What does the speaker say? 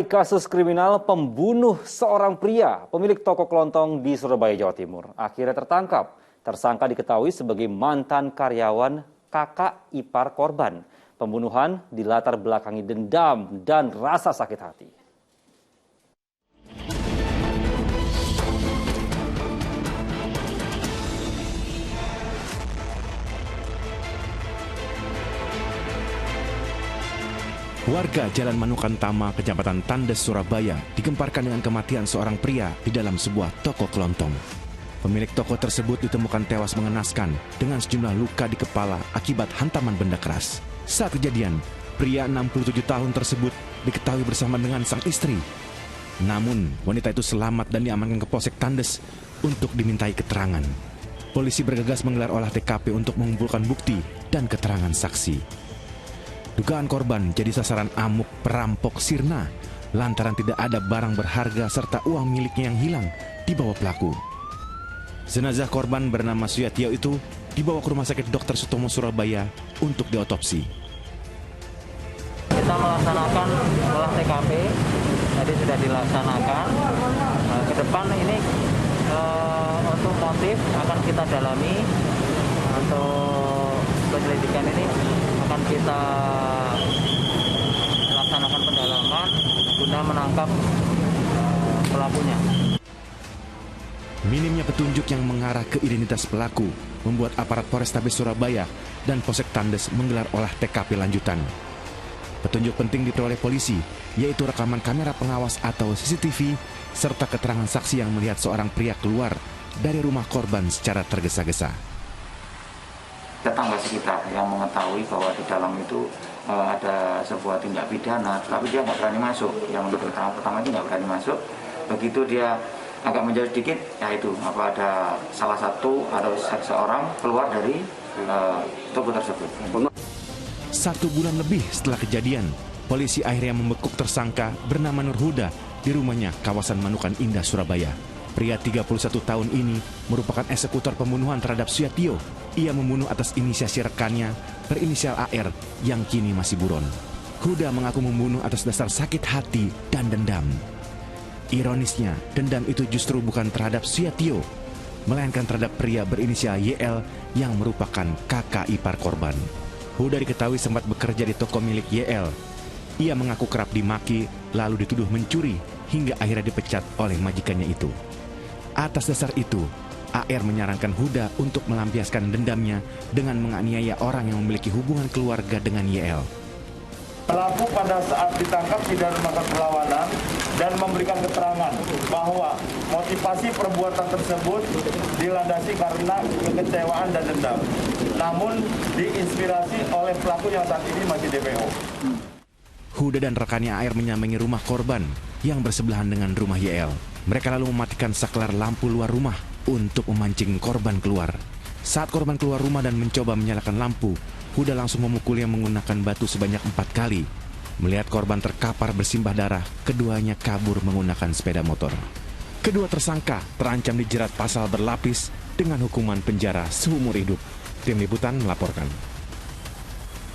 Kasus kriminal pembunuh seorang pria, pemilik toko kelontong di Surabaya, Jawa Timur, akhirnya tertangkap. Tersangka diketahui sebagai mantan karyawan kakak ipar korban. Pembunuhan dilatar belakangi dendam dan rasa sakit hati. Warga Jalan Manukan Tama, Kecamatan Tandes, Surabaya, digemparkan dengan kematian seorang pria di dalam sebuah toko kelontong. Pemilik toko tersebut ditemukan tewas mengenaskan dengan sejumlah luka di kepala akibat hantaman benda keras. Saat kejadian, pria 67 tahun tersebut diketahui bersama dengan sang istri. Namun, wanita itu selamat dan diamankan ke Polsek Tandes untuk dimintai keterangan. Polisi bergegas menggelar olah TKP untuk mengumpulkan bukti dan keterangan saksi. Dugaan korban jadi sasaran amuk perampok sirna lantaran tidak ada barang berharga serta uang miliknya yang hilang dibawa pelaku. Jenazah korban bernama Suyatio itu dibawa ke Rumah Sakit Dr. Sutomo Surabaya untuk diotopsi. Kita melaksanakan olah TKP, tadi sudah dilaksanakan. Ke depan ini untuk motif akan kita dalami, untuk penyelidikan ini akan kita laksanakan pendalaman guna menangkap pelakunya. Minimnya petunjuk yang mengarah ke identitas pelaku membuat aparat Polrestabes Surabaya dan Polsek Tandes menggelar olah TKP lanjutan. Petunjuk penting diperoleh polisi, yaitu rekaman kamera pengawas atau CCTV, serta keterangan saksi yang melihat seorang pria keluar dari rumah korban secara tergesa-gesa. Tetangga sekitar yang mengetahui bahwa di dalam itu ada sebuah tindak pidana, tapi dia nggak berani masuk. Yang untuk pertama itu nggak berani masuk. Begitu dia agak menjauh sedikit, yaitu ada salah satu atau seseorang keluar dari toko tersebut. 1 bulan lebih setelah kejadian, polisi akhirnya membekuk tersangka bernama Nur Huda di rumahnya kawasan Manukan Indah, Surabaya. Pria 31 tahun ini merupakan eksekutor pembunuhan terhadap Suyatio. Ia membunuh atas inisiasi rekannya berinisial AR yang kini masih buron. Huda mengaku membunuh atas dasar sakit hati dan dendam. Ironisnya, dendam itu justru bukan terhadap Suyatio, melainkan terhadap pria berinisial YL yang merupakan kakak ipar korban. Huda diketahui sempat bekerja di toko milik YL. Ia mengaku kerap dimaki, lalu dituduh mencuri, hingga akhirnya dipecat oleh majikannya itu. Atas dasar itu, AR menyarankan Huda untuk melampiaskan dendamnya dengan menganiaya orang yang memiliki hubungan keluarga dengan YL. Pelaku pada saat ditangkap tidak melakukan perlawanan dan memberikan keterangan bahwa motivasi perbuatan tersebut dilandasi karena kekecewaan dan dendam. Namun diinspirasi oleh pelaku yang saat ini masih DPO. Huda dan rekannya AR menyambangi rumah korban yang bersebelahan dengan rumah YL. Mereka lalu mematikan saklar lampu luar rumah untuk memancing korban keluar. Saat korban keluar rumah dan mencoba menyalakan lampu, Huda langsung memukulnya menggunakan batu sebanyak 4 kali. Melihat korban terkapar bersimbah darah, keduanya kabur menggunakan sepeda motor. Kedua tersangka terancam dijerat pasal berlapis dengan hukuman penjara seumur hidup. Tim Liputan melaporkan.